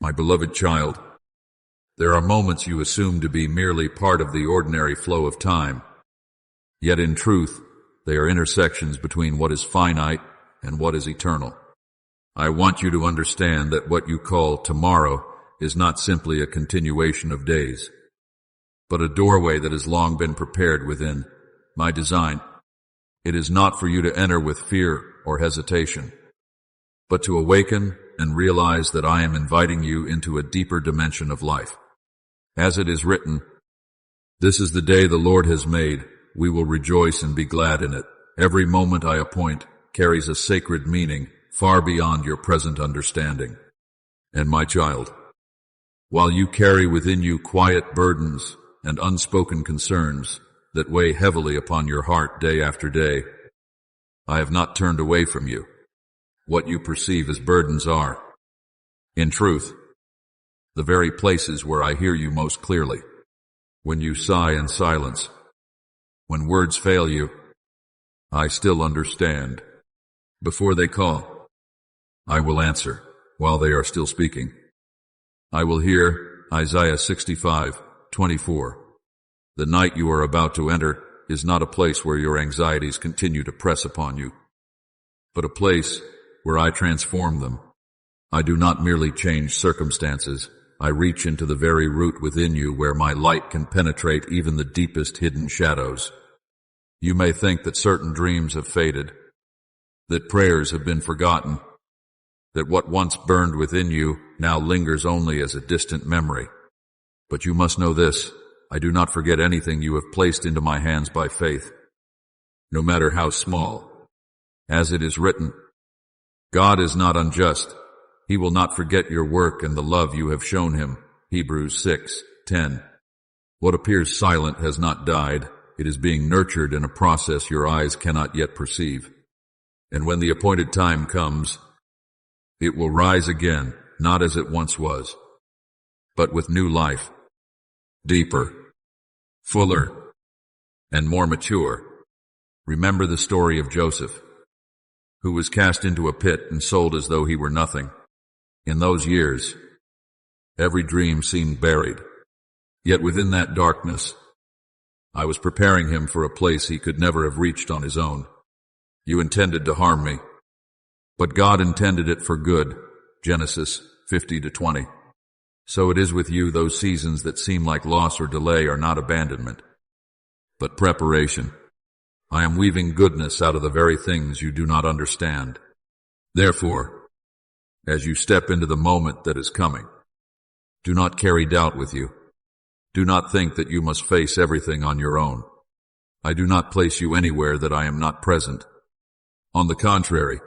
My beloved child, there are moments you assume to be merely part of the ordinary flow of time, yet in truth, they are intersections between what is finite and what is eternal. I want you to understand that what you call tomorrow is not simply a continuation of days, but a doorway that has long been prepared within my design. It is not for you to enter with fear or hesitation, but to awaken and realize that I am inviting you into a deeper dimension of life. As it is written, "This is the day the Lord has made. We will rejoice and be glad in it." Every moment I appoint carries a sacred meaning far beyond your present understanding. And my child, while you carry within you quiet burdens and unspoken concerns that weigh heavily upon your heart day after day, I have not turned away from you. What you perceive as burdens are, in truth, the very places where I hear you most clearly. When you sigh in silence, when words fail you, I still understand. Before they call, I will answer while they are still speaking. I will hear Isaiah 65:24. The night you are about to enter is not a place where your anxieties continue to press upon you, but a place where I transform them. I do not merely change circumstances. I reach into the very root within you where my light can penetrate even the deepest hidden shadows. You may think that certain dreams have faded, that prayers have been forgotten, that what once burned within you now lingers only as a distant memory. But you must know this: I do not forget anything you have placed into my hands by faith, no matter how small. As it is written, God is not unjust. He will not forget your work and the love you have shown him. Hebrews 6:10. What appears silent has not died. It is being nurtured in a process your eyes cannot yet perceive. And when the appointed time comes, it will rise again, not as it once was, but with new life, deeper, fuller, and more mature. Remember the story of Joseph, who was cast into a pit and sold as though he were nothing. In those years, every dream seemed buried. Yet within that darkness, I was preparing him for a place he could never have reached on his own. You intended to harm me, but God intended it for good. Genesis 50:20. So it is with you. Those seasons that seem like loss or delay are not abandonment, but preparation. I am weaving goodness out of the very things you do not understand. Therefore, as you step into the moment that is coming, do not carry doubt with you. Do not think that you must face everything on your own. I do not place you anywhere that I am not present. On the contrary,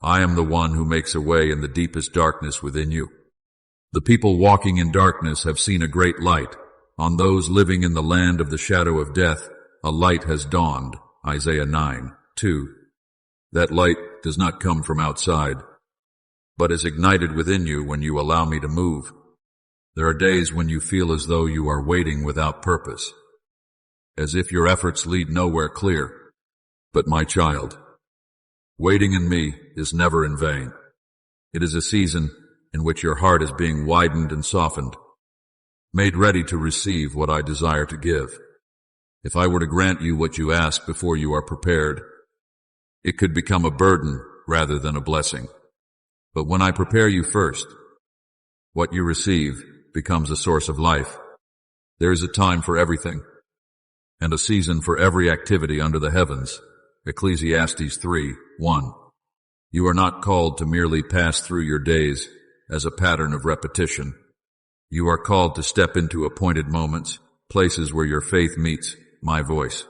I am the one who makes a way in the deepest darkness within you. The people walking in darkness have seen a great light. On those living in the land of the shadow of death, a light has dawned. Isaiah 9:2. That light does not come from outside, but is ignited within you when you allow me to move. There are days when you feel as though you are waiting without purpose, as if your efforts lead nowhere clear. But my child, waiting in me is never in vain. It is a season in which your heart is being widened and softened, made ready to receive what I desire to give. If I were to grant you what you ask before you are prepared, it could become a burden rather than a blessing. But when I prepare you first, what you receive becomes a source of life. There is a time for everything, and a season for every activity under the heavens. Ecclesiastes 3:1. You are not called to merely pass through your days as a pattern of repetition. You are called to step into appointed moments, places where your faith meets my voice.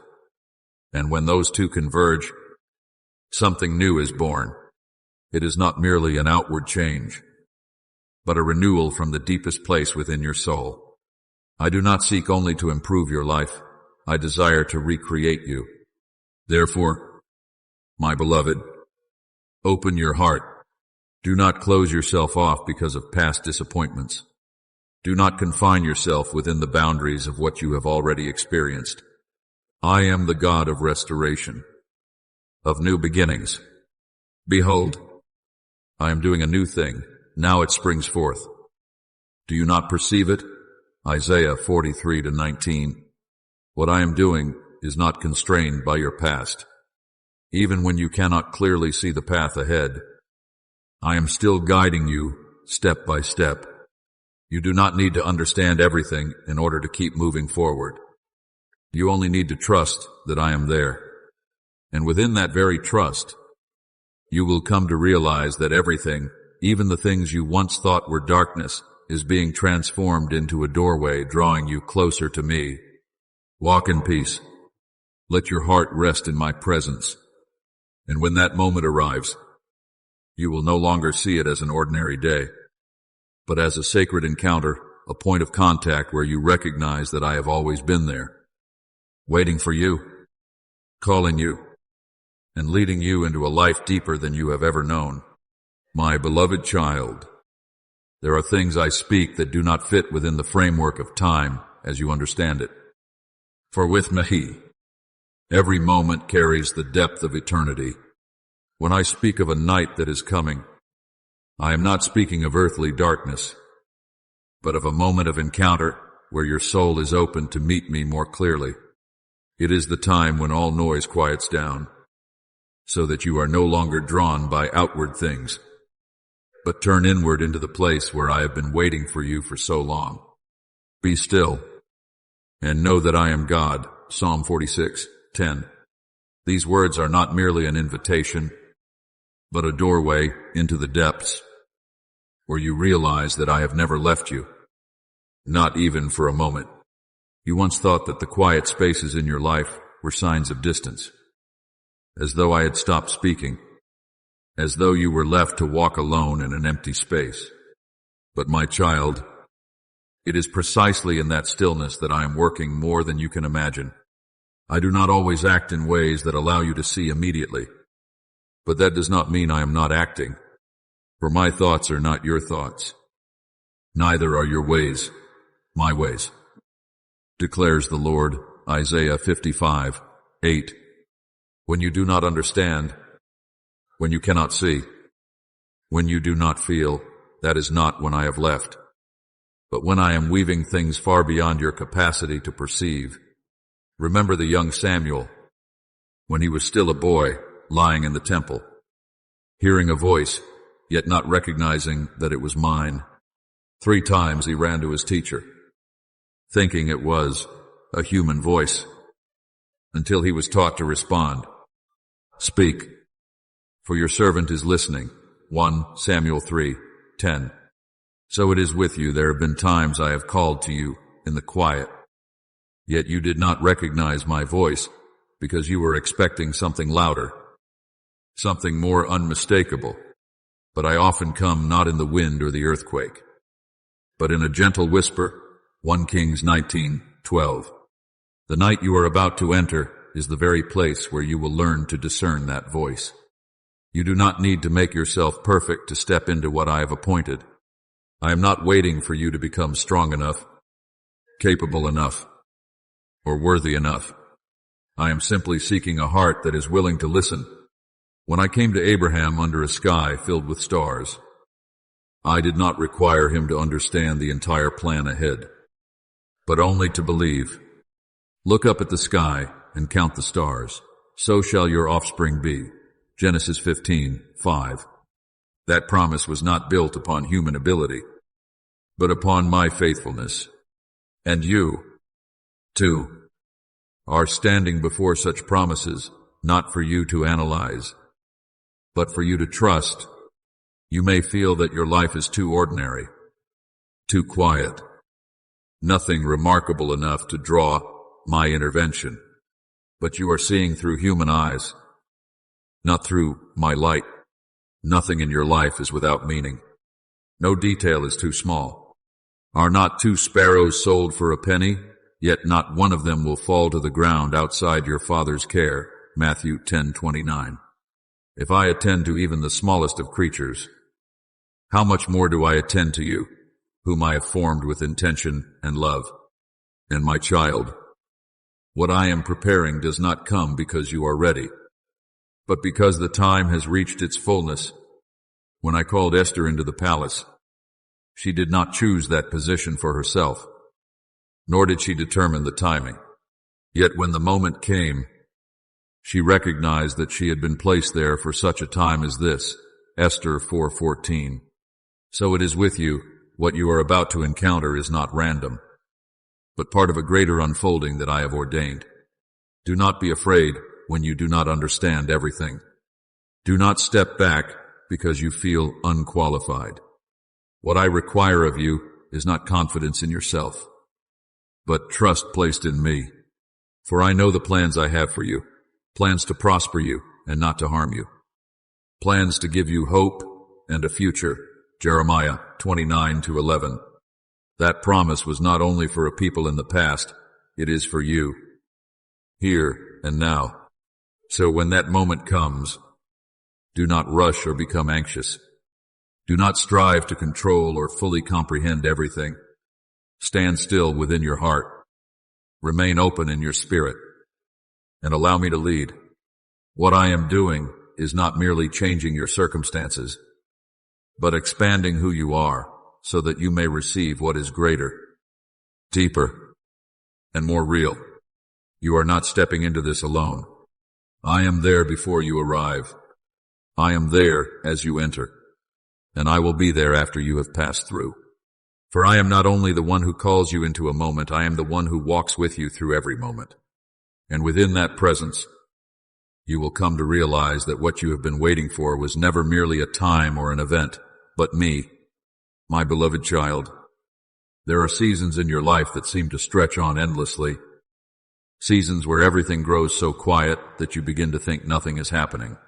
And when those two converge, something new is born. It is not merely an outward change, but a renewal from the deepest place within your soul. I do not seek only to improve your life. I desire to recreate you. Therefore, my beloved, open your heart. Do not close yourself off because of past disappointments. Do not confine yourself within the boundaries of what you have already experienced. I am the God of restoration, of new beginnings. Behold, I am doing a new thing. Now it springs forth. Do you not perceive it? Isaiah 43:19. What I am doing is not constrained by your past. Even when you cannot clearly see the path ahead, I am still guiding you step by step. You do not need to understand everything in order to keep moving forward. You only need to trust that I am there. And within that very trust, you will come to realize that everything, even the things you once thought were darkness, is being transformed into a doorway drawing you closer to me. Walk in peace. Let your heart rest in my presence. And when that moment arrives, you will no longer see it as an ordinary day, but as a sacred encounter, a point of contact where you recognize that I have always been there, waiting for you, calling you, and leading you into a life deeper than you have ever known. My beloved child, there are things I speak that do not fit within the framework of time as you understand it. For with me, every moment carries the depth of eternity. When I speak of a night that is coming, I am not speaking of earthly darkness, but of a moment of encounter where your soul is open to meet me more clearly. It is the time when all noise quiets down, so that you are no longer drawn by outward things, but turn inward into the place where I have been waiting for you for so long. Be still, and know that I am God. Psalm 46:10. These words are not merely an invitation, but a doorway into the depths, where you realize that I have never left you, not even for a moment. You once thought that the quiet spaces in your life were signs of distance, as though I had stopped speaking, as though you were left to walk alone in an empty space. But my child, it is precisely in that stillness that I am working more than you can imagine. I do not always act in ways that allow you to see immediately, but that does not mean I am not acting, for my thoughts are not your thoughts. Neither are your ways my ways, declares the Lord. Isaiah 55:8. When you do not understand, when you cannot see, when you do not feel, that is not when I have left, but when I am weaving things far beyond your capacity to perceive. Remember the young Samuel, when he was still a boy, lying in the temple, hearing a voice, yet not recognizing that it was mine. 3 times he ran to his teacher, thinking it was a human voice, until he was taught to respond, "Speak, for your servant is listening." 1 Samuel 3:10. So it is with you. There have been times I have called to you in the quiet, yet you did not recognize my voice because you were expecting something louder, something more unmistakable. But I often come not in the wind or the earthquake, but in a gentle whisper. 1 Kings 19:12. The night you are about to enter is the very place where you will learn to discern that voice. You do not need to make yourself perfect to step into what I have appointed. I am not waiting for you to become strong enough, capable enough, or worthy enough. I am simply seeking a heart that is willing to listen. When I came to Abraham under a sky filled with stars, I did not require him to understand the entire plan ahead, but only to believe. Look up at the sky and count the stars. So shall your offspring be. Genesis 15:5. That promise was not built upon human ability, but upon my faithfulness. And you, too, are standing before such promises, not for you to analyze, but for you to trust. You may feel that your life is too ordinary, too quiet, nothing remarkable enough to draw my intervention. But you are seeing through human eyes, not through my light. Nothing in your life is without meaning. No detail is too small. Are not 2 sparrows sold for a penny? Yet not one of them will fall to the ground outside your Father's care. Matthew 10:29. If I attend to even the smallest of creatures, how much more do I attend to you, whom I have formed with intention and love? And my child, what I am preparing does not come because you are ready, but because the time has reached its fullness. When I called Esther into the palace, She did not choose that position for herself, nor did she determine the timing. Yet when the moment came, she recognized that she had been placed there for such a time as this. Esther 4:14. So it is with you. What you are about to encounter is not random, but part of a greater unfolding that I have ordained. Do not be afraid when you do not understand everything. Do not step back because you feel unqualified. What I require of you is not confidence in yourself, but trust placed in me. For I know the plans I have for you, plans to prosper you and not to harm you, plans to give you hope and a future. Jeremiah 29:11. That promise was not only for a people in the past, it is for you, here and now. So when that moment comes, do not rush or become anxious. Do not strive to control or fully comprehend everything. Stand still within your heart. Remain open in your spirit, and allow me to lead. What I am doing is not merely changing your circumstances, but expanding who you are so that you may receive what is greater, deeper, and more real. You are not stepping into this alone. I am there before you arrive. I am there as you enter, and I will be there after you have passed through. For I am not only the one who calls you into a moment, I am the one who walks with you through every moment. And within that presence, you will come to realize that what you have been waiting for was never merely a time or an event, but me, my beloved child. There are seasons in your life that seem to stretch on endlessly, seasons where everything grows so quiet that you begin to think nothing is happening.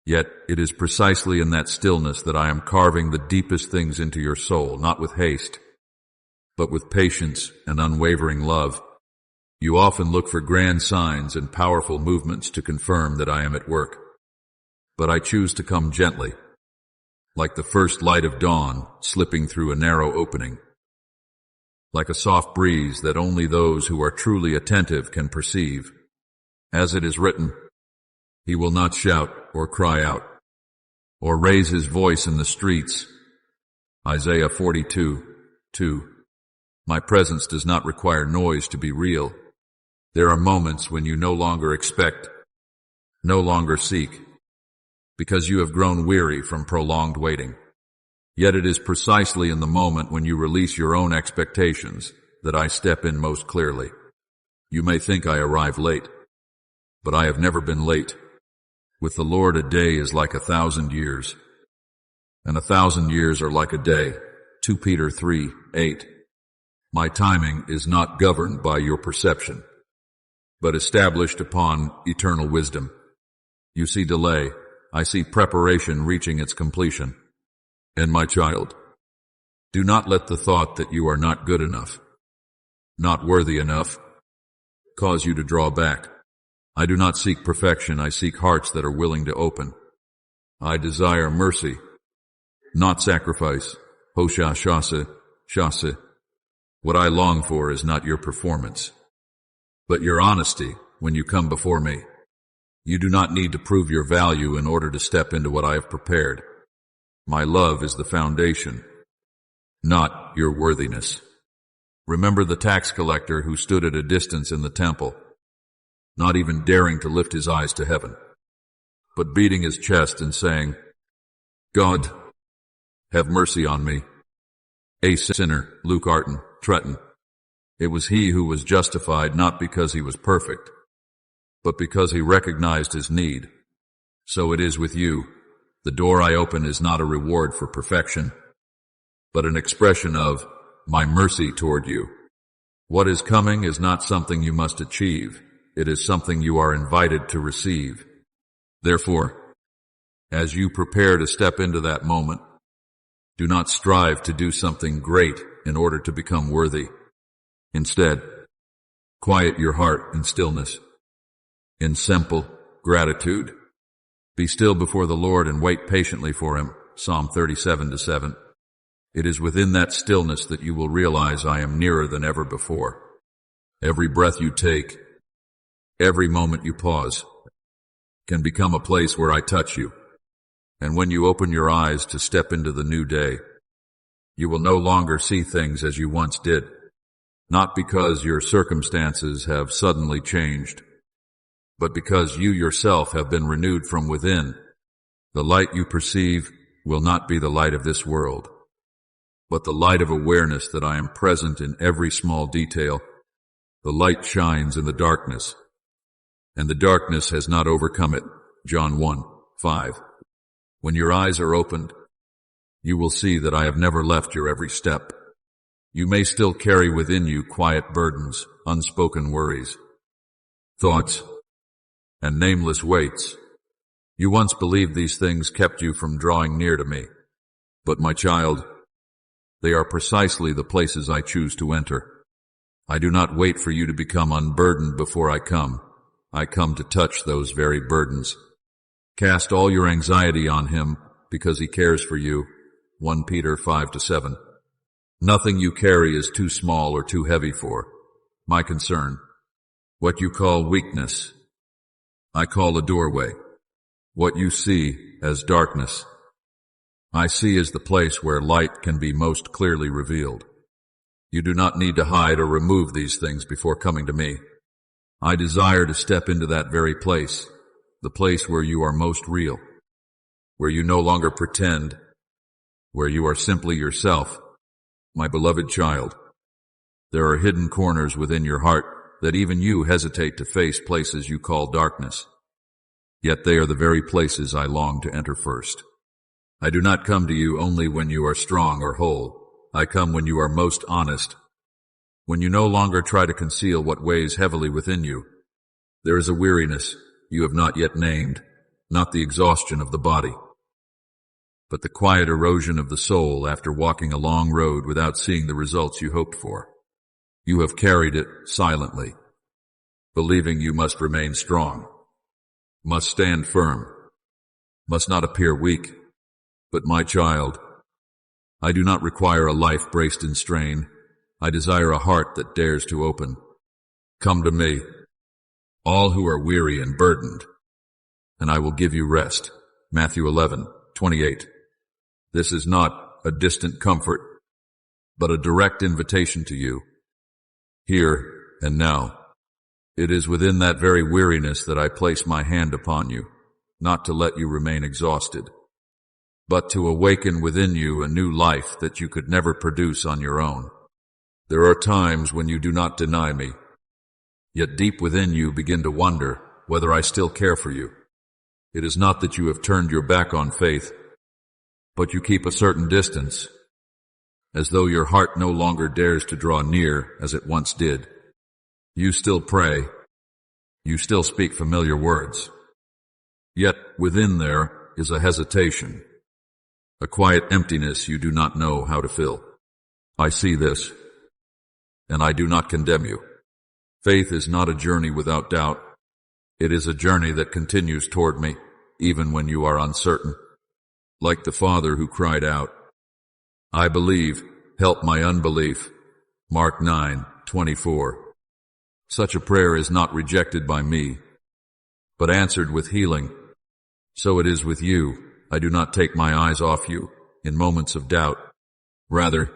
Yet it is precisely in that stillness that I am carving the deepest things into your soul, not with haste, but with patience and unwavering love. You often look for grand signs and powerful movements to confirm that I am at work. But I choose to come gently, like the first light of dawn slipping through a narrow opening, like a soft breeze that only those who are truly attentive can perceive. As it is written, he will not shout or cry out, or raise his voice in the streets. Isaiah 42:2. My presence does not require noise to be real. There are moments when you no longer expect, no longer seek, because you have grown weary from prolonged waiting. Yet it is precisely in the moment when you release your own expectations that I step in most clearly. You may think I arrive late, but I have never been late. With the Lord, a day is like 1,000 years, and 1,000 years are like a day. 2 Peter 3:8. My timing is not governed by your perception, but established upon eternal wisdom. You see delay, I see preparation reaching its completion. And my child, do not let the thought that you are not good enough, not worthy enough, cause you to draw back. I do not seek perfection, I seek hearts that are willing to open. I desire mercy, not sacrifice. Hosea Shase. What I long for is not your performance, but your honesty when you come before me. You do not need to prove your value in order to step into what I have prepared. My love is the foundation, not your worthiness. Remember the tax collector who stood at a distance in the temple, not even daring to lift his eyes to heaven, but beating his chest and saying, God, have mercy on me, a sinner. Luke Arton, Tretton. It was he who was justified not because he was perfect, but because he recognized his need. So it is with you. The door I open is not a reward for perfection, but an expression of my mercy toward you. What is coming is not something you must achieve. It is something you are invited to receive. Therefore, as you prepare to step into that moment, do not strive to do something great in order to become worthy. Instead, quiet your heart in stillness, in simple gratitude. Be still before the Lord and wait patiently for him. Psalm 37:7. It is within that stillness that you will realize I am nearer than ever before. Every breath you take, every moment you pause, can become a place where I touch you. And when you open your eyes to step into the new day, You will no longer see things as you once did, not because your circumstances have suddenly changed, but because you yourself have been renewed from within. The light you perceive will not be the light of this world, but the light of awareness that I am present in every small detail. The light shines in the darkness, and the darkness has not overcome it. John 1:5. When your eyes are opened, you will see that I have never left your every step. You may still carry within you quiet burdens, unspoken worries, thoughts, and nameless weights. You once believed these things kept you from drawing near to me. But my child, they are precisely the places I choose to enter. I do not wait for you to become unburdened before I come. I come to touch those very burdens. Cast all your anxiety on him because he cares for you. 1 Peter 5-7. Nothing you carry is too small or too heavy for my concern. What you call weakness, I call a doorway. What you see as darkness, I see as the place where light can be most clearly revealed. You do not need to hide or remove these things before coming to me. I desire to step into that very place, the place where you are most real, where you no longer pretend, where you are simply yourself. My beloved child, there are hidden corners within your heart that even you hesitate to face, places you call darkness. Yet they are the very places I long to enter first. I do not come to you only when you are strong or whole. I come when you are most honest, when you no longer try to conceal what weighs heavily within you. There is a weariness you have not yet named, not the exhaustion of the body, but the quiet erosion of the soul after walking a long road without seeing the results you hoped for. You have carried it silently, believing you must remain strong, must stand firm, must not appear weak. But my child, I do not require a life braced in strain. I desire a heart that dares to open. Come to me, all who are weary and burdened, and I will give you rest. Matthew 11:28. This is not a distant comfort, but a direct invitation to you, here and now. It is within that very weariness that I place my hand upon you, not to let you remain exhausted, but to awaken within you a new life that you could never produce on your own. There are times when you do not deny me, yet deep within you begin to wonder whether I still care for you. It is not that you have turned your back on faith, but you keep a certain distance, as though your heart no longer dares to draw near as it once did. You still pray, you still speak familiar words, yet within there is a hesitation, a quiet emptiness you do not know how to fill. I see this, and I do not condemn you. Faith is not a journey without doubt. It is a journey that continues toward me, even when you are uncertain. Like the father who cried out, I believe, help my unbelief. Mark 9:24. Such a prayer is not rejected by me, but answered with healing. So it is with you. I do not take my eyes off you in moments of doubt. Rather,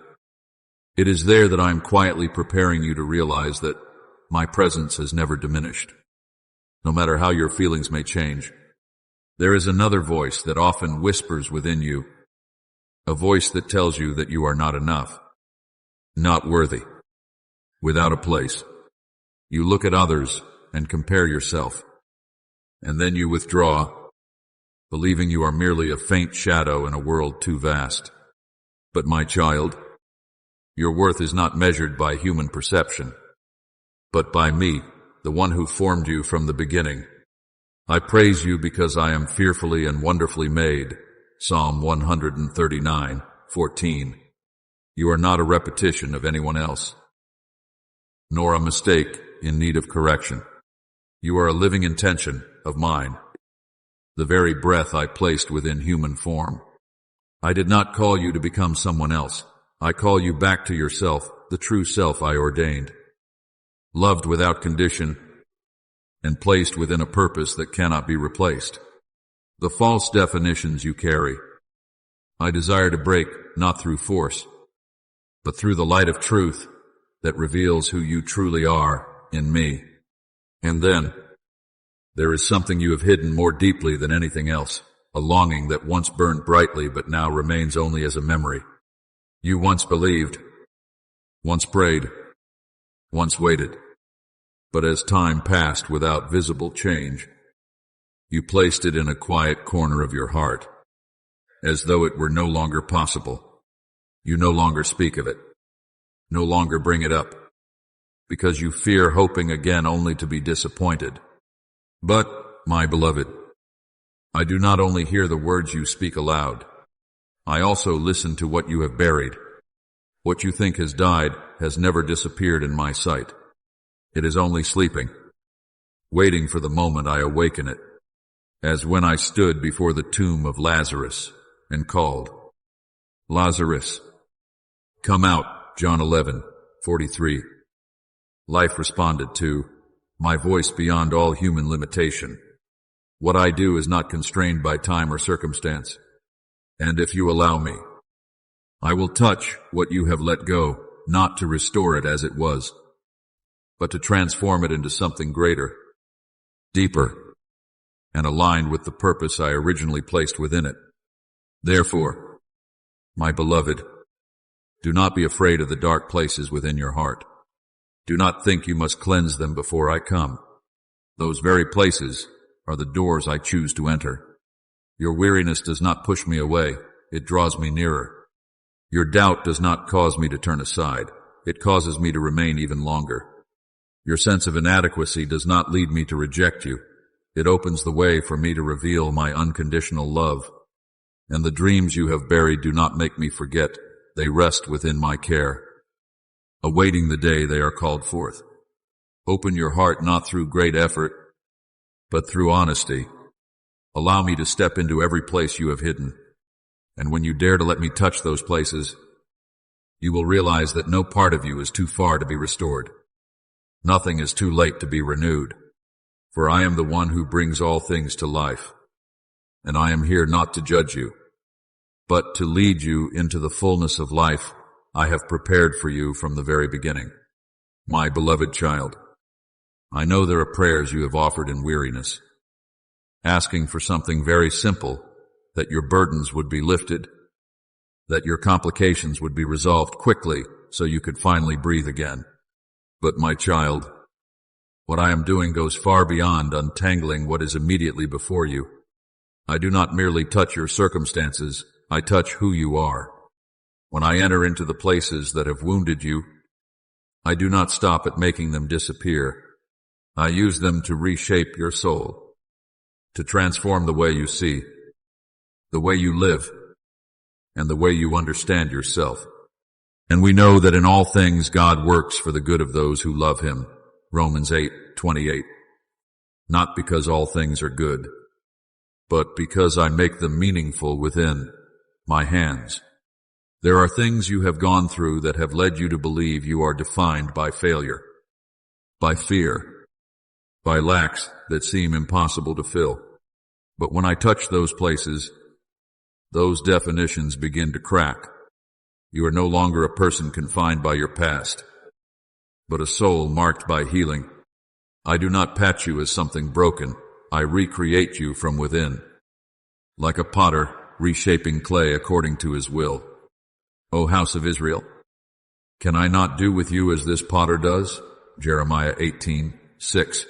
it is there that I am quietly preparing you to realize that my presence has never diminished. No matter how your feelings may change, there is another voice that often whispers within you, a voice that tells you that you are not enough, not worthy, without a place. You look at others and compare yourself, and then you withdraw, believing you are merely a faint shadow in a world too vast. But my child, your worth is not measured by human perception, but by me, the one who formed you from the beginning. I praise you because I am fearfully and wonderfully made. Psalm 139:14. You are not a repetition of anyone else, nor a mistake in need of correction. You are a living intention of mine, the very breath I placed within human form. I did not call you to become someone else. I call you back to yourself, the true self I ordained, loved without condition, and placed within a purpose that cannot be replaced. The false definitions you carry, I desire to break, not through force, but through the light of truth that reveals who you truly are in me. And then, there is something you have hidden more deeply than anything else, a longing that once burned brightly but now remains only as a memory. You once believed, once prayed, once waited, but as time passed without visible change, you placed it in a quiet corner of your heart, as though it were no longer possible. You no longer speak of it, no longer bring it up, because you fear hoping again only to be disappointed. But, my beloved, I do not only hear the words you speak aloud, I also listen to what you have buried. What you think has died has never disappeared in my sight. It is only sleeping, waiting for the moment I awaken it, as when I stood before the tomb of Lazarus and called, "Lazarus, come out," John 11:43. Life responded to, my voice beyond all human limitation. What I do is not constrained by time or circumstance, and if you allow me, I will touch what you have let go, not to restore it as it was, but to transform it into something greater, deeper, and aligned with the purpose I originally placed within it. Therefore, my beloved, do not be afraid of the dark places within your heart. Do not think you must cleanse them before I come. Those very places are the doors I choose to enter. Your weariness does not push me away, it draws me nearer. Your doubt does not cause me to turn aside, it causes me to remain even longer. Your sense of inadequacy does not lead me to reject you, it opens the way for me to reveal my unconditional love. And the dreams you have buried do not make me forget, they rest within my care, awaiting the day they are called forth. Open your heart not through great effort, but through honesty. Allow me to step into every place you have hidden, and when you dare to let me touch those places, you will realize that no part of you is too far to be restored. Nothing is too late to be renewed, for I am the one who brings all things to life, and I am here not to judge you, but to lead you into the fullness of life I have prepared for you from the very beginning. My beloved child, I know there are prayers you have offered in weariness, asking for something very simple, that your burdens would be lifted, that your complications would be resolved quickly so you could finally breathe again. But my child, what I am doing goes far beyond untangling what is immediately before you. I do not merely touch your circumstances, I touch who you are. When I enter into the places that have wounded you, I do not stop at making them disappear. I use them to reshape your soul, to transform the way you see, the way you live, and the way you understand yourself. And we know that in all things God works for the good of those who love Him. Romans 8:28. Not because all things are good, but because I make them meaningful within my hands. There are things you have gone through that have led you to believe you are defined by failure, by fear, by lacks that seem impossible to fill. But when I touch those places, those definitions begin to crack. You are no longer a person confined by your past, but a soul marked by healing. I do not patch you as something broken. I recreate you from within, like a potter reshaping clay according to his will. O house of Israel, can I not do with you as this potter does? Jeremiah 18:6.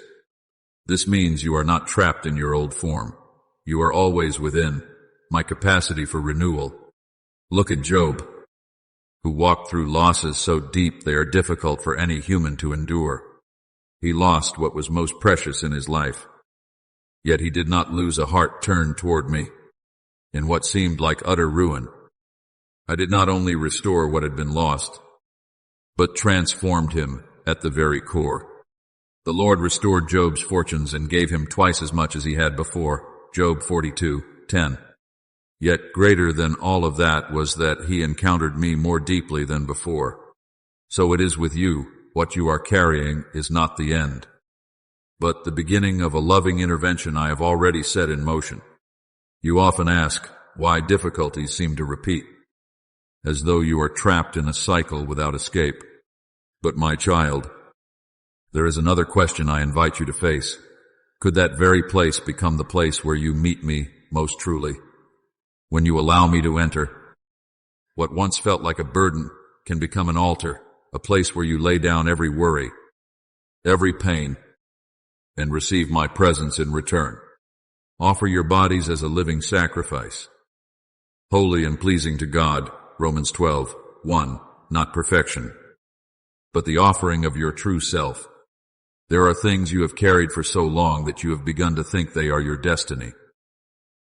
This means you are not trapped in your old form. You are always within my capacity for renewal. Look at Job, who walked through losses so deep they are difficult for any human to endure. He lost what was most precious in his life, yet he did not lose a heart turned toward me. In what seemed like utter ruin, I did not only restore what had been lost, but transformed him at the very core. The Lord restored Job's fortunes and gave him twice as much as he had before. Job 42:10. Yet greater than all of that was that he encountered me more deeply than before. So it is with you. What you are carrying is not the end, but the beginning of a loving intervention I have already set in motion. You often ask why difficulties seem to repeat, as though you are trapped in a cycle without escape. But my child, there is another question I invite you to face. Could that very place become the place where you meet me most truly? When you allow me to enter, what once felt like a burden can become an altar, a place where you lay down every worry, every pain, and receive my presence in return. Offer your bodies as a living sacrifice, holy and pleasing to God, Romans 12:1, not perfection, but the offering of your true self. There are things you have carried for so long that you have begun to think they are your destiny,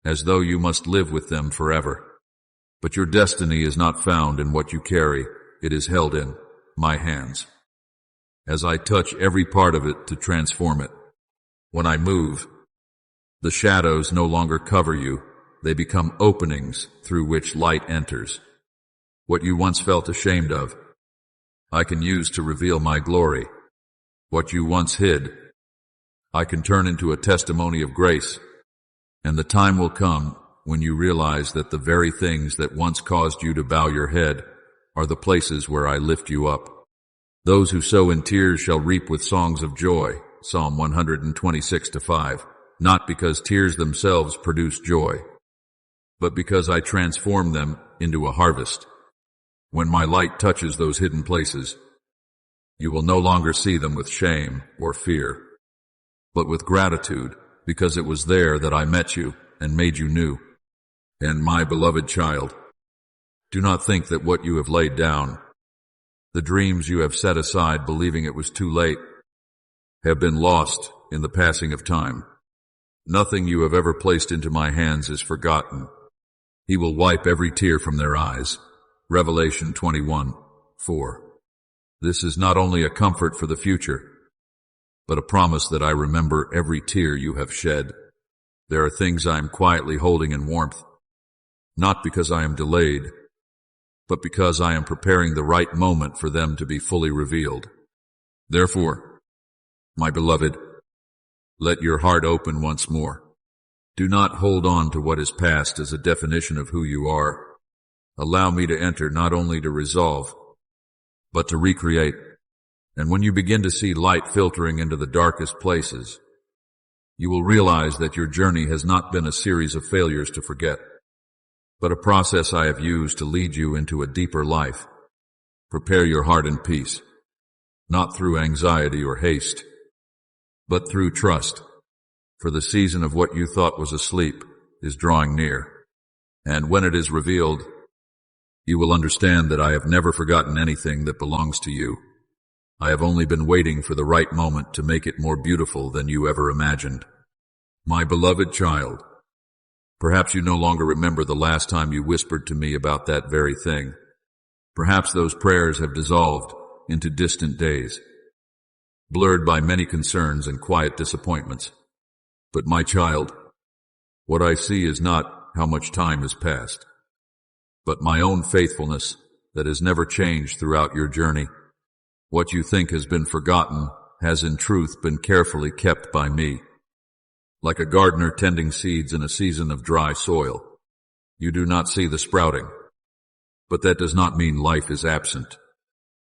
as though you must live with them forever. But your destiny is not found in what you carry, it is held in my hands. As I touch every part of it to transform it, when I move, the shadows no longer cover you, they become openings through which light enters. What you once felt ashamed of, I can use to reveal my glory. What you once hid, I can turn into a testimony of grace. And the time will come when you realize that the very things that once caused you to bow your head are the places where I lift you up. Those who sow in tears shall reap with songs of joy, Psalm 126:5, not because tears themselves produce joy, but because I transform them into a harvest. When my light touches those hidden places, you will no longer see them with shame or fear, but with gratitude, because it was there that I met you and made you new. And my beloved child, do not think that what you have laid down, the dreams you have set aside believing it was too late, have been lost in the passing of time. Nothing you have ever placed into my hands is forgotten. He will wipe every tear from their eyes. Revelation 21:4. This is not only a comfort for the future, but a promise that I remember every tear you have shed. There are things I am quietly holding in warmth, not because I am delayed, but because I am preparing the right moment for them to be fully revealed. Therefore, my beloved, let your heart open once more. Do not hold on to what is past as a definition of who you are. Allow me to enter not only to resolve, but to recreate. And when you begin to see light filtering into the darkest places, you will realize that your journey has not been a series of failures to forget, but a process I have used to lead you into a deeper life. Prepare your heart in peace, not through anxiety or haste, but through trust, for the season of what you thought was asleep is drawing near. And when it is revealed, you will understand that I have never forgotten anything that belongs to you. I have only been waiting for the right moment to make it more beautiful than you ever imagined. My beloved child, perhaps you no longer remember the last time you whispered to me about that very thing. Perhaps those prayers have dissolved into distant days, blurred by many concerns and quiet disappointments. But my child, what I see is not how much time has passed, but my own faithfulness that has never changed throughout your journey. What you think has been forgotten has in truth been carefully kept by me. Like a gardener tending seeds in a season of dry soil, you do not see the sprouting, but that does not mean life is absent.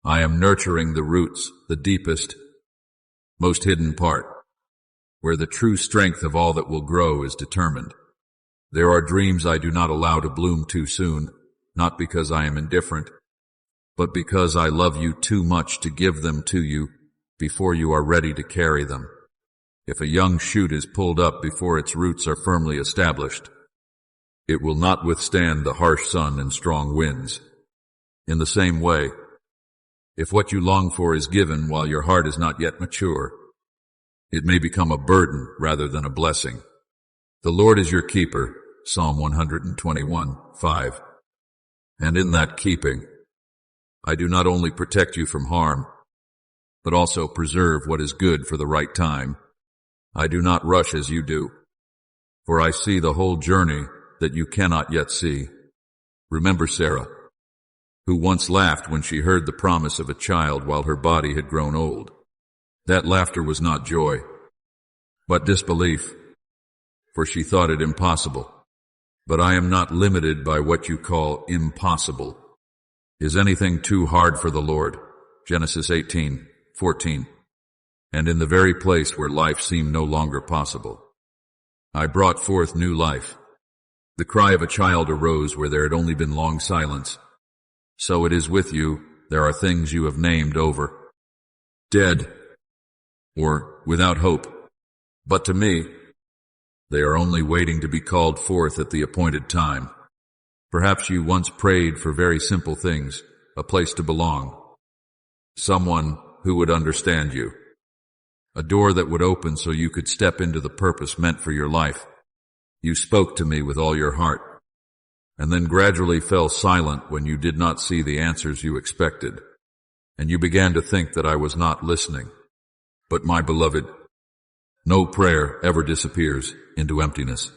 I am nurturing the roots, the deepest, most hidden part, where the true strength of all that will grow is determined. There are dreams I do not allow to bloom too soon, not because I am indifferent, but because I love you too much to give them to you before you are ready to carry them. If a young shoot is pulled up before its roots are firmly established, it will not withstand the harsh sun and strong winds. In the same way, if what you long for is given while your heart is not yet mature, it may become a burden rather than a blessing. The Lord is your keeper, Psalm 121:5. And in that keeping, I do not only protect you from harm, but also preserve what is good for the right time. I do not rush as you do, for I see the whole journey that you cannot yet see. Remember Sarah, who once laughed when she heard the promise of a child while her body had grown old. That laughter was not joy, but disbelief, for she thought it impossible. But I am not limited by what you call impossible. Is anything too hard for the Lord? Genesis 18:14. And in the very place where life seemed no longer possible, I brought forth new life. The cry of a child arose where there had only been long silence. So it is with you. There are things you have named over, dead, or without hope. But to me, they are only waiting to be called forth at the appointed time. Perhaps you once prayed for very simple things, a place to belong, someone who would understand you, a door that would open so you could step into the purpose meant for your life. You spoke to me with all your heart, and then gradually fell silent when you did not see the answers you expected, and you began to think that I was not listening. But my beloved, no prayer ever disappears into emptiness.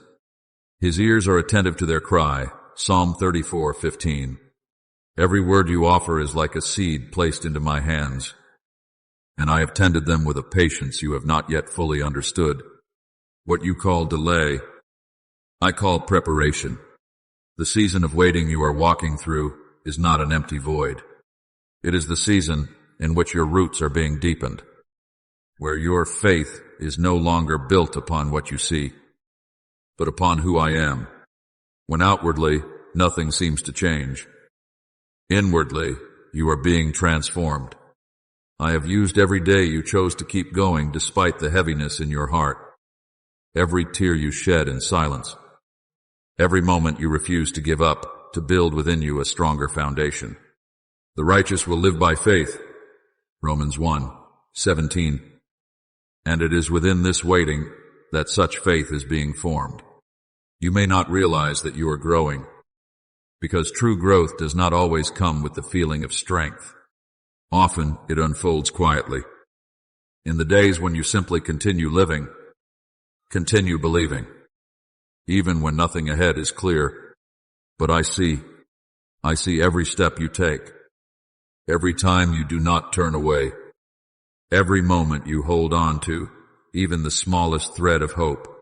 His ears are attentive to their cry, Psalm 34:15. Every word you offer is like a seed placed into my hands, and I have tended them with a patience you have not yet fully understood. What you call delay, I call preparation. The season of waiting you are walking through is not an empty void. It is the season in which your roots are being deepened, where your faith is no longer built upon what you see, but upon who I am. When outwardly, nothing seems to change, inwardly, you are being transformed. I have used every day you chose to keep going despite the heaviness in your heart, every tear you shed in silence, every moment you refuse to give up to build within you a stronger foundation. The righteous will live by faith, Romans 1:17. And it is within this waiting that such faith is being formed. You may not realize that you are growing, because true growth does not always come with the feeling of strength. Often it unfolds quietly. In the days when you simply continue living, continue believing, even when nothing ahead is clear. But I see every step you take, every time you do not turn away, every moment you hold on to, even the smallest thread of hope,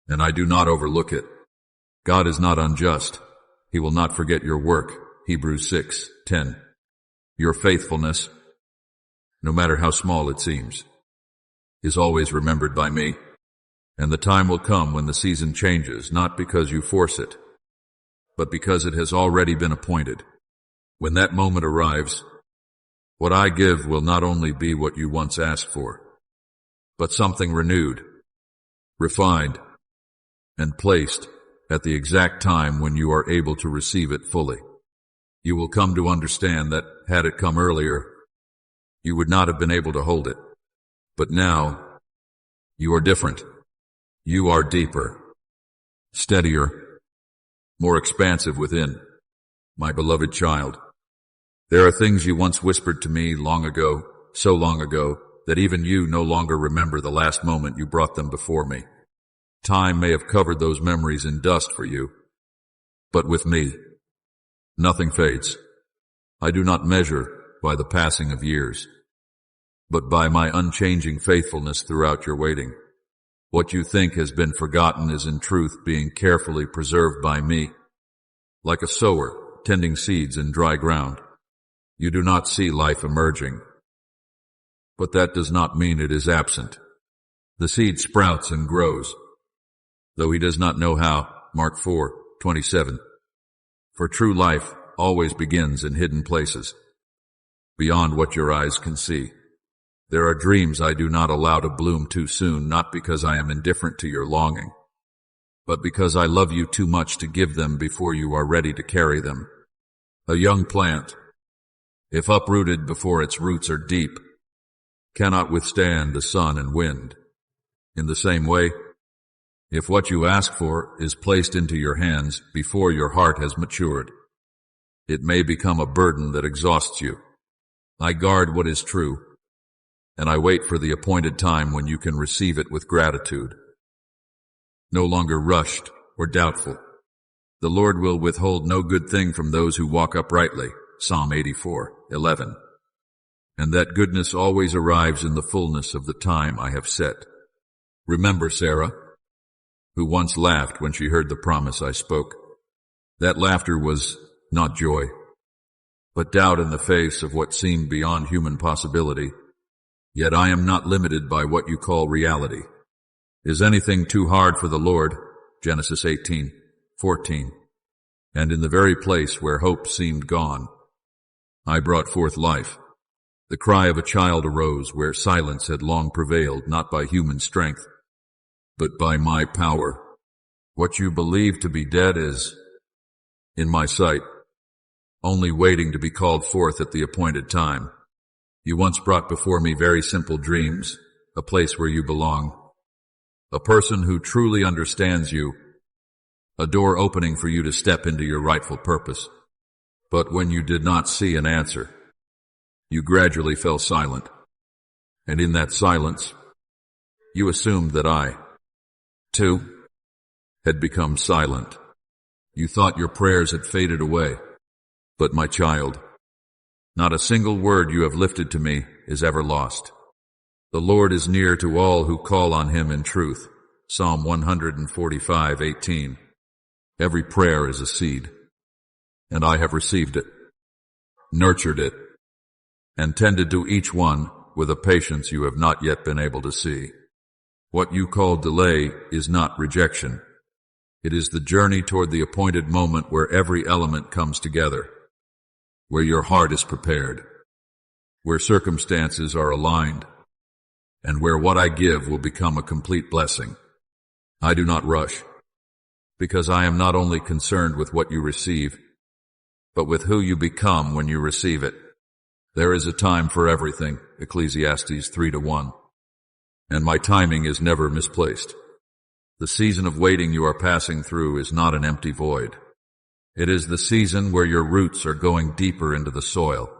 and I do not overlook it. God is not unjust. He will not forget your work, Hebrews 6:10. Your faithfulness, no matter how small it seems, is always remembered by me, and the time will come when the season changes, not because you force it, but because it has already been appointed. When that moment arrives, what I give will not only be what you once asked for, but something renewed, refined, and placed at the exact time when you are able to receive it fully. You will come to understand that had it come earlier, you would not have been able to hold it. But now, you are different. You are deeper, steadier, more expansive within, my beloved child. There are things you once whispered to me long ago, so long ago, that even you no longer remember the last moment you brought them before me. Time may have covered those memories in dust for you, but with me, nothing fades. I do not measure by the passing of years, but by my unchanging faithfulness throughout your waiting. What you think has been forgotten is in truth being carefully preserved by me. Like a sower tending seeds in dry ground, you do not see life emerging, but that does not mean it is absent. The seed sprouts and grows, though he does not know how, Mark 4:27. For true life always begins in hidden places, beyond what your eyes can see. There are dreams I do not allow to bloom too soon, not because I am indifferent to your longing, but because I love you too much to give them before you are ready to carry them. A young plant, if uprooted before its roots are deep, cannot withstand the sun and wind. In the same way, if what you ask for is placed into your hands before your heart has matured, it may become a burden that exhausts you. I guard what is true, and I wait for the appointed time when you can receive it with gratitude. No longer rushed or doubtful. The Lord will withhold no good thing from those who walk uprightly, Psalm 84:11. And that goodness always arrives in the fullness of the time I have set. Remember Sarah, who once laughed when she heard the promise I spoke. That laughter was not joy, but doubt in the face of what seemed beyond human possibility. Yet I am not limited by what you call reality. Is anything too hard for the Lord? Genesis 18:14. And in the very place where hope seemed gone, I brought forth life. The cry of a child arose where silence had long prevailed, not by human strength, but by my power. What you believe to be dead is, in my sight, only waiting to be called forth at the appointed time. You once brought before me very simple dreams, a place where you belong, a person who truly understands you, a door opening for you to step into your rightful purpose. But when you did not see an answer, you gradually fell silent, and in that silence, you assumed that I, too, had become silent. You thought your prayers had faded away, but my child, not a single word you have lifted to me is ever lost. The Lord is near to all who call on him in truth. Psalm 145:18. Every prayer is a seed, and I have received it, nurtured it, and tended to each one with a patience you have not yet been able to see. What you call delay is not rejection. It is the journey toward the appointed moment where every element comes together, where your heart is prepared, where circumstances are aligned, and where what I give will become a complete blessing. I do not rush, because I am not only concerned with what you receive, but with who you become when you receive it. There is a time for everything, Ecclesiastes 3:1, and my timing is never misplaced. The season of waiting you are passing through is not an empty void. It is the season where your roots are going deeper into the soil,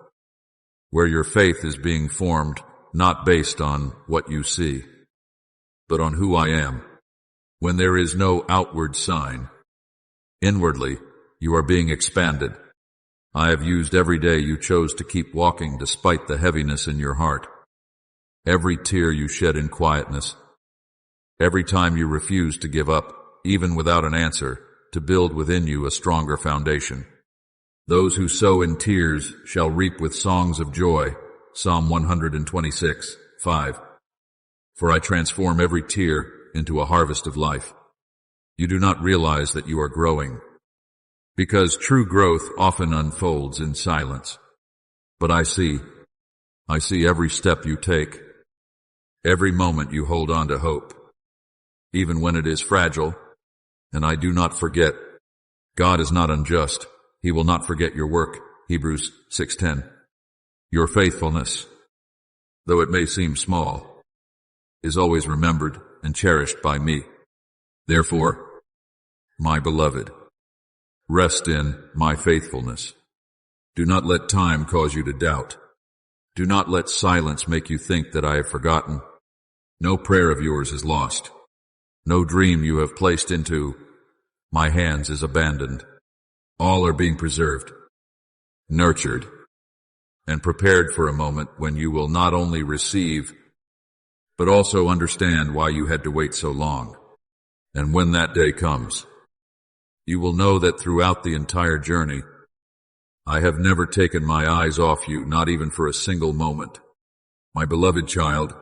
where your faith is being formed not based on what you see, but on who I am. When there is no outward sign, inwardly you are being expanded. I have used every day you chose to keep walking despite the heaviness in your heart, every tear you shed in quietness, every time you refused to give up, even without an answer, to build within you a stronger foundation. Those who sow in tears shall reap with songs of joy. Psalm 126:5. For I transform every tear into a harvest of life. You do not realize that you are growing, because true growth often unfolds in silence. But I see every step you take, every moment you hold on to hope, even when it is fragile. And I do not forget. God is not unjust. He will not forget your work. Hebrews 6:10. Your faithfulness, though it may seem small, is always remembered and cherished by me. Therefore, my beloved, rest in my faithfulness. Do not let time cause you to doubt. Do not let silence make you think that I have forgotten. No prayer of yours is lost. No dream you have placed into my hands is abandoned. All are being preserved, nurtured, and prepared for a moment when you will not only receive, but also understand why you had to wait so long. And when that day comes, you will know that throughout the entire journey, I have never taken my eyes off you, not even for a single moment. My beloved child,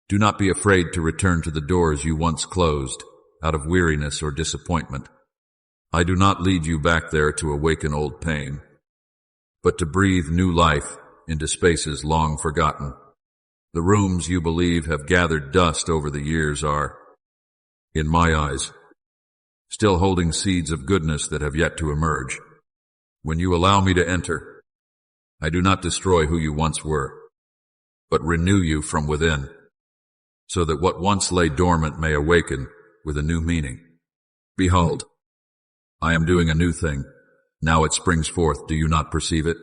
do not be afraid to return to the doors you once closed out of weariness or disappointment. I do not lead you back there to awaken old pain, but to breathe new life into spaces long forgotten. The rooms you believe have gathered dust over the years are, in my eyes, still holding seeds of goodness that have yet to emerge. When you allow me to enter, I do not destroy who you once were, but renew you from within, so that what once lay dormant may awaken with a new meaning. Behold, I am doing a new thing. Now it springs forth. Do you not perceive it?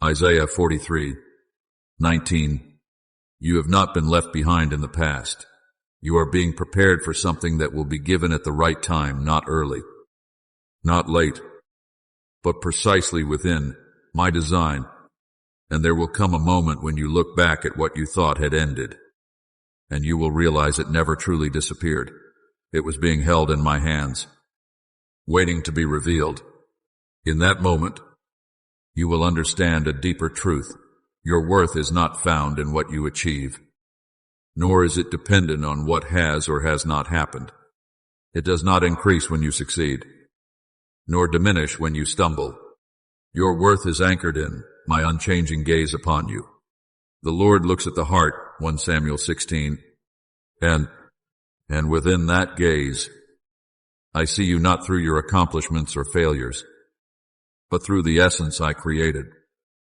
Isaiah 43:19. You have not been left behind in the past. You are being prepared for something that will be given at the right time, not early, not late, but precisely within my design. And there will come a moment when you look back at what you thought had ended, and you will realize it never truly disappeared. It was being held in my hands, waiting to be revealed. In that moment, You will understand a deeper truth. Your worth is not found in what you achieve, nor is it dependent on what has or has not happened. It does not increase when you succeed, nor diminish when you stumble. Your worth is anchored in my unchanging gaze upon you. The Lord looks at the heart, 1 Samuel 16, and within that gaze, I see you not through your accomplishments or failures, but through the essence I created.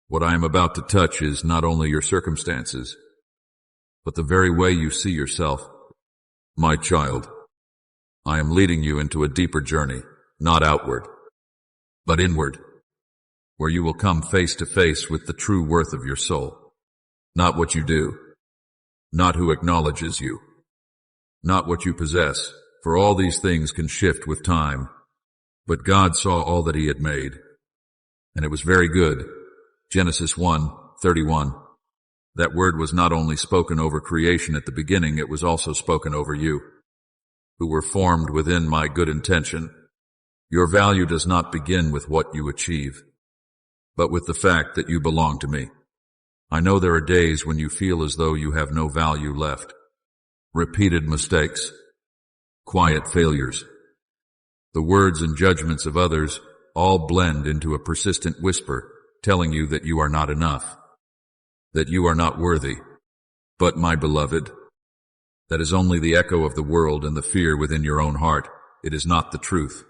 What I am about to touch is not only your circumstances, but the very way you see yourself. My child, I am leading you into a deeper journey, not outward, but inward, where you will come face to face with the true worth of your soul. Not what you do, not who acknowledges you, not what you possess, for all these things can shift with time. But God saw all that he had made, and it was very good. Genesis 1:31. That word was not only spoken over creation at the beginning, it was also spoken over you, who were formed within my good intention. Your value does not begin with what you achieve, but with the fact that you belong to me. I know there are days when you feel as though you have no value left. Repeated mistakes, quiet failures, the words and judgments of others all blend into a persistent whisper telling you that you are not enough, that you are not worthy. But my beloved, that is only the echo of the world and the fear within your own heart. It is not the truth.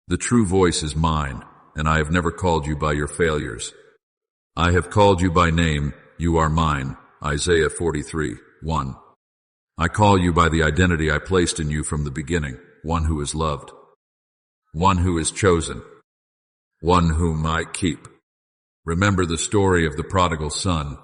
The true voice is mine, and I have never called you by your failures. I have called you by name. You are mine. Isaiah 43:1. I call you by the identity I placed in you from the beginning, one who is loved, one who is chosen, one whom I keep. Remember the story of the prodigal son.